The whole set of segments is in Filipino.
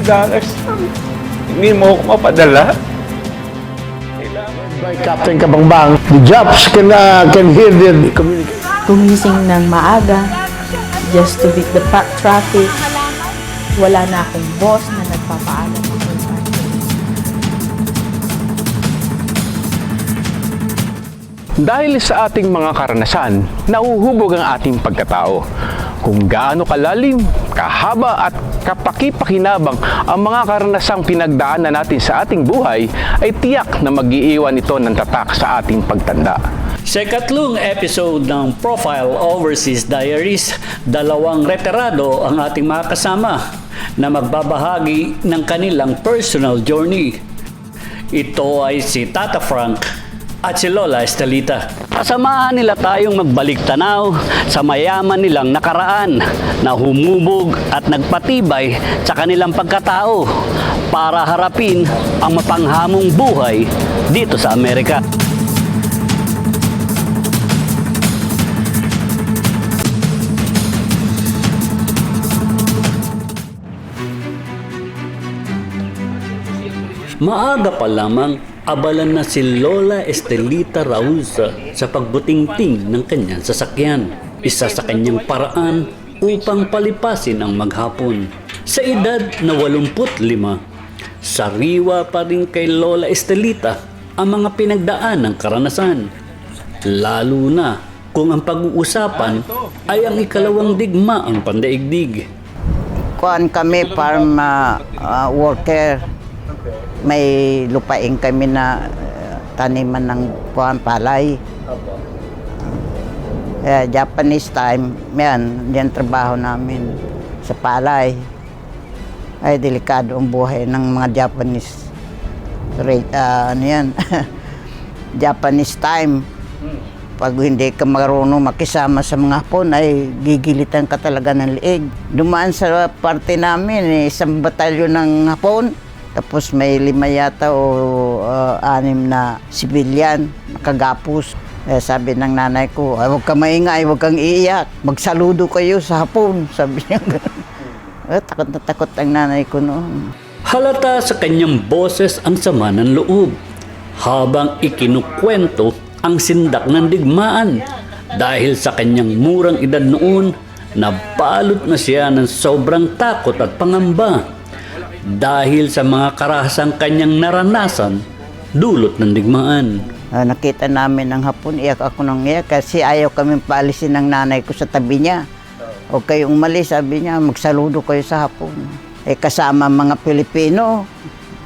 Hindi mo ako mapadala. By Captain Kabangbang, the jobs can hear the communication. Gumising ng maaga just to beat the traffic. Wala na akong boss na nagpapaalam ako. Dahil sa ating mga karanasan, nauhubog ang ating pagkatao. Kung gaano kalalim, kahaba at kapaki-pakinabang ang mga karanasang pinagdaanan natin sa ating buhay, ay tiyak na mag-iiwan ito ng tatak sa ating pagtanda. Sa ikatlong episode ng Profile Overseas Diaries, dalawang retirado ang ating mga kasama na magbabahagi ng kanilang personal journey. Ito ay si Tata Frank at si Lola Estelita. Kasamahan nila tayong magbalik tanaw sa mayaman nilang nakaraan na humubog at nagpatibay sa kanilang pagkatao para harapin ang mapanghamong buhay dito sa Amerika. Maaga pa lamang, abalan na si Lola Estelita Rauza sa pagbutingting ng kanyang sasakyan. Isa sa kanyang paraan upang palipasin ang maghapon. Sa edad na 85, sariwa pa rin kay Lola Estelita ang mga pinagdaan ng karanasan. Lalo na kung ang pag-uusapan ay ang ikalawang digmaang pandaigdig. Kuan kami farm worker. May lupain kami na taniman ng kuan palay. Japanese time, yan trabaho namin sa palay. Ay delikado ang buhay ng mga Japanese. Ano yan? Japanese time. Pag hindi ka marunong makisama sa mga Hapon, ay gigilitan ka talaga ng liig. Dumaan sa parte namin, isang batalyon ng Hapon. Tapos may 5 yata o 6 na civilian, nakagapos. Sabi ng nanay ko, huwag kang maingay, huwag kang iiyak. Magsaludo kayo sa Hapon, sabi niya. Takot na takot ang nanay ko noon. Halata sa kanyang boses ang sama ng loob habang ikinukwento ang sindak ng digmaan. Dahil sa kanyang murang edad noon, nabalot na siya ng sobrang takot at pangamba. Dahil sa mga karahasang kanyang naranasan, dulot ng digmaan. Nakita namin ng Hapon, iyak ako ng iyak kasi ayaw kami paalisin ng nanay ko sa tabi niya. O kayong umalis, sabi niya, magsaludo kayo sa Hapon. Kasama mga Pilipino,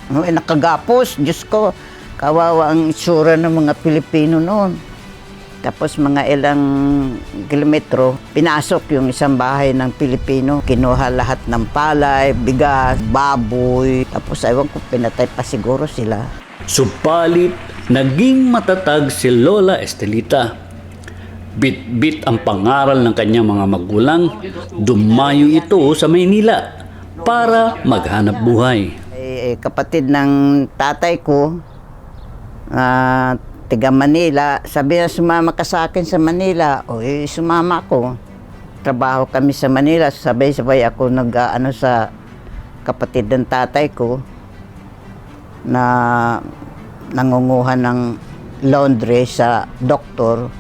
nakagapos, Diyos ko, kawawa ang itsura ng mga Pilipino noon. Tapos mga ilang kilometro, pinasok yung isang bahay ng Pilipino. Kinuha lahat ng palay, bigas, baboy. Tapos ewan ko, pinatay pa siguro sila. Subalit, naging matatag si Lola Estelita. Bit-bit ang pangaral ng kanyang mga magulang. Dumayo ito sa Maynila para maghanap buhay. Kapatid ng tatay ko, taga Manila, sabi na sumama ka sa akin sa Manila. Sumama ako. Trabaho kami sa Manila, sabay-sabay ako nag-ano sa kapatid ng tatay ko na nangunguha ng laundry sa doktor.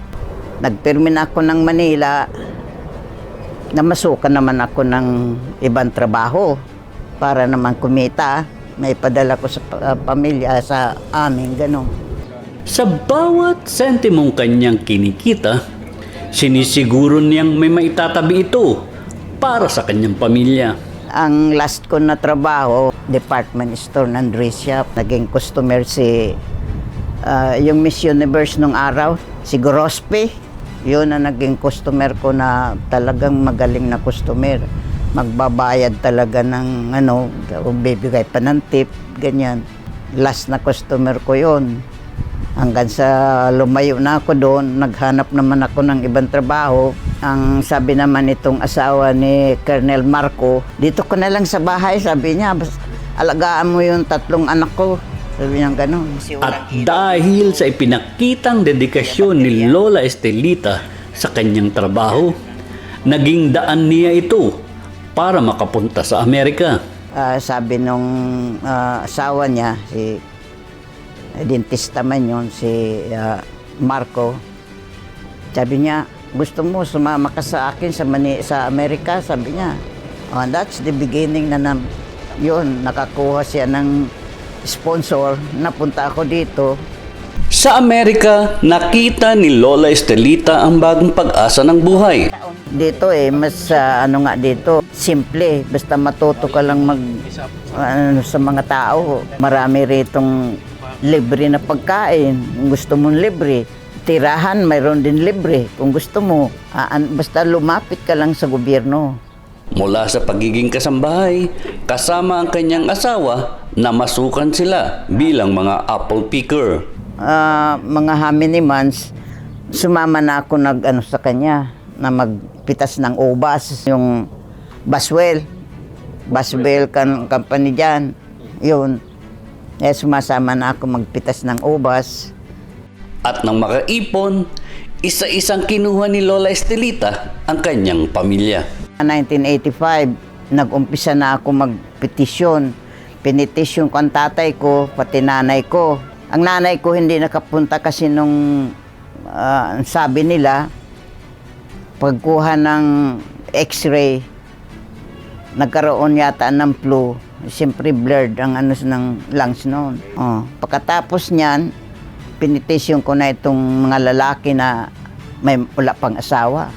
Nagpirmin ako ng Manila, namasukan naman ako ng ibang trabaho para naman kumita. May padala ko sa pamilya sa amin, gano'n. Sa bawat sentimong kanyang kinikita, sinisiguro niyang may maitatabi ito para sa kanyang pamilya. Ang last ko na trabaho, department store ng dress shop. Naging customer si yung Miss Universe nung araw, si Grospe. Yun ang naging customer ko na talagang magaling na customer. Magbabayad talaga ng bibigay pa ng tip, ganyan. Last na customer ko yun. Hanggang sa lumayo na ako doon, naghanap naman ako ng ibang trabaho. Ang sabi naman itong asawa ni Colonel Marco, dito ko na lang sa bahay, sabi niya, alagaan mo yung 3 anak ko. Sabi niya gano'n. At dahil sa ipinakitang dedikasyon ni Lola Estelita sa kanyang trabaho, naging daan niya ito para makapunta sa Amerika. Sabi nung asawa niya, si dentista man yun, si Marco, sabi niya, gusto mo sumama ka sa akin sa Amerika? Sabi niya. That's the beginning yun, nakakuha siya ng sponsor, napunta ako dito. Sa Amerika, nakita ni Lola Estelita ang bagong pag-asa ng buhay. Dito mas dito, simple. Basta matuto ka lang sa mga tao. Marami ritong libre na pagkain. Kung gusto mong libre, tirahan, mayroon din libre. Kung gusto mo, basta lumapit ka lang sa gobyerno. Mula sa pagiging kasambahay, kasama ang kanyang asawa na masukan sila bilang mga apple picker. Mga how many months, sumama na ako sa kanya na magpitas ng ubas, yung Baswell company dyan, yun. Sumasama na ako magpitas ng ubas. At nang makaipon, isa-isang kinuha ni Lola Estelita ang kanyang pamilya. 1985, nag-umpisa na ako magpetisyon. Pinitisyon ko ang tatay ko, pati nanay ko. Ang nanay ko hindi nakapunta kasi nung sabi nila, pagkuha ng x-ray, nagkaroon yata ng flu. Siyempre blurred ang ng lungs noon. Pagkatapos niyan, pinitisyon ko na itong mga lalaki na wala pang asawa.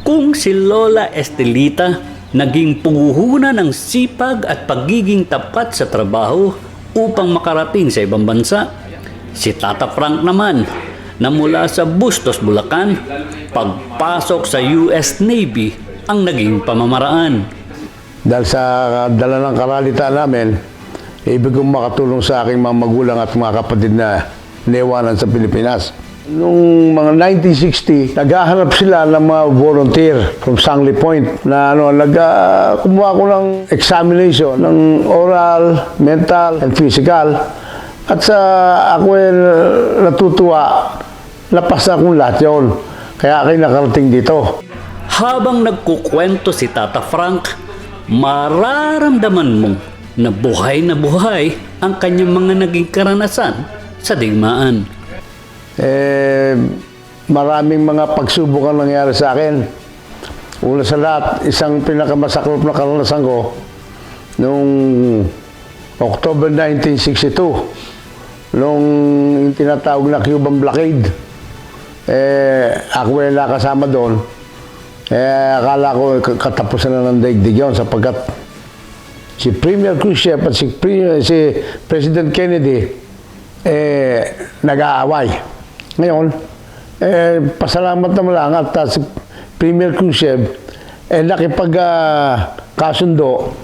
Kung si Lola Estelita naging puhunan ng sipag at pagiging tapat sa trabaho upang makarating sa ibang bansa, si Tata Frank naman na mula sa Bustos, Bulacan, pagpasok sa US Navy ang naging pamamaraan. Dahil sa dala ng karalita namin, ibig kong makatulong sa aking mga magulang at mga kapatid na naiwanan sa Pilipinas. Noong mga 1960, naghahanap sila ng mga volunteer from Sangley Point na kumuha ko ng examination ng oral, mental, and physical. At ako natutuwa, napasa akong lahat yun. Kaya ako'y nakarating dito. Habang nagkukwento si Tata Frank, mararamdaman mong na buhay ang kanyang mga naging karanasan sa digmaan. Maraming mga pagsubok ang nangyari sa akin. Una sa lahat, isang pinakamasaklap na karanasan ko noong October 1962, noong yung tinatawag na Cuban blockade. Ako ay nakasama doon. Akala ko katapusan na ng daigdig yun sapagkat si Premier Khrushchev at si President Kennedy nag-aaway. Ngayon, pasalamat naman lang at si Premier Khrushchev nakipagkasundo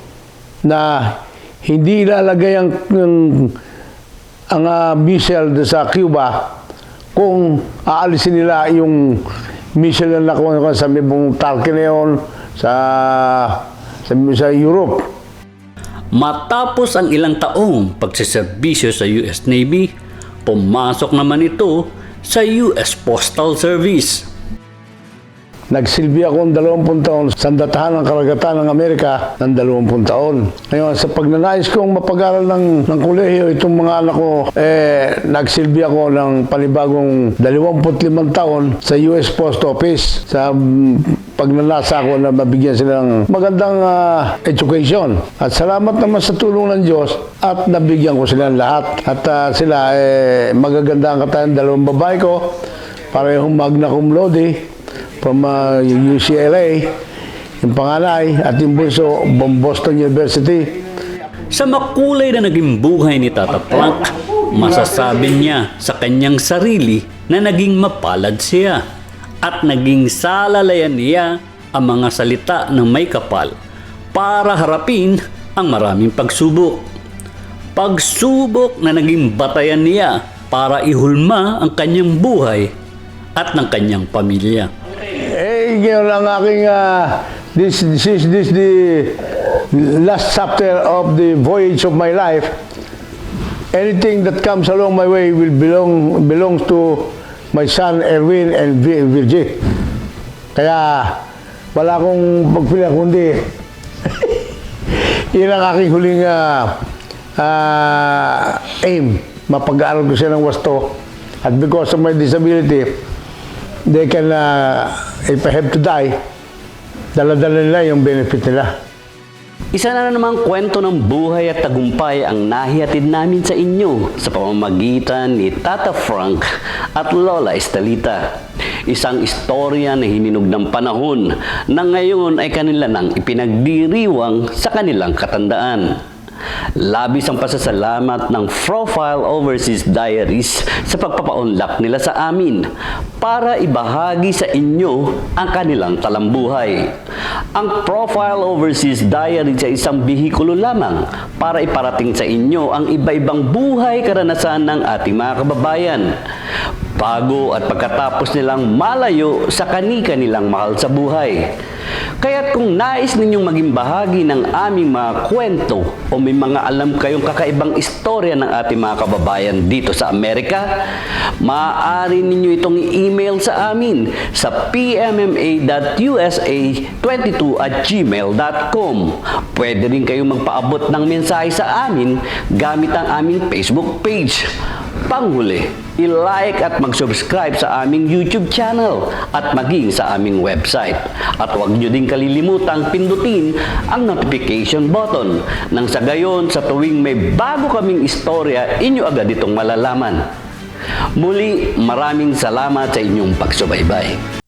na hindi ilalagay ang missile sa Cuba kung aalisin nila yung missile na nakuha sa Mibong Tarkin na yun sa Europe. Matapos ang ilang taong pagsiserbisyo sa US Navy, pumasok naman ito sa US Postal Service. Nagsilbi ako ng 20 taon sa datahan ng karagatan ng Amerika ng 20 taon. Ngayon, sa pagnanais kong mapag-aral ng kolehiyo, itong mga anak ko, nagsilbi ako ng panibagong 25 taon sa US Post Office sa pagnanasa ko na mabigyan sila ng magandang education. At salamat naman sa tulong ng Diyos at nabigyan ko sila ng lahat. At sila, magaganda ang katayan, 2 babae ko, parehong magna cum laude, from UCLA, yung panganay at yung bunso, Boston University. Sa makulay na naging buhay ni Tata Frank, masasabi niya sa kanyang sarili na naging mapalad siya at naging salalayan niya ang mga salita ng may kapal para harapin ang maraming pagsubok. Pagsubok na naging batayan niya para ihulma ang kanyang buhay at ng kanyang pamilya. Ngayon ang aking, this is the last chapter of the voyage of my life. Anything that comes along my way will belongs to my son Erwin and Virgie. Kaya wala akong pagpila kundi Yun ang aking huling aim. Mapag-aaral ko siya ng wasto. At because of my disability, they can, if I have to die, dala-dala nila yung benefit nila. Isa na namang kwento ng buhay at tagumpay ang nahihatid namin sa inyo sa pamamagitan ni Tata Frank at Lola Estelita. Isang istorya na hininog ng panahon na ngayon ay kanila nang ipinagdiriwang sa kanilang katandaan. Labis ang pasasalamat ng Profile Overseas Diaries sa pagpapaunlak nila sa amin para ibahagi sa inyo ang kanilang talambuhay. Ang Profile Overseas Diaries ay isang bihikulo lamang para iparating sa inyo ang iba-ibang buhay karanasan ng ating mga kababayan bago at pagkatapos nilang malayo sa kani-kanilang mahal sa buhay. Kaya't kung nais ninyong maging bahagi ng aming mga kwento o may mga alam kayong kakaibang istorya ng ating mga kababayan dito sa Amerika, maaari ninyo itong i-email sa amin sa pmma.usa22@gmail.com. Pwede rin kayong magpaabot ng mensahe sa amin gamit ang aming Facebook page. Panghuli, i-like at mag-subscribe sa aming YouTube channel at maging sa aming website. At huwag nyo din kalilimutang pindutin ang notification button nang sa gayon sa tuwing may bago kaming istorya, inyo agad itong malalaman. Muli, maraming salamat sa inyong pagsubaybay.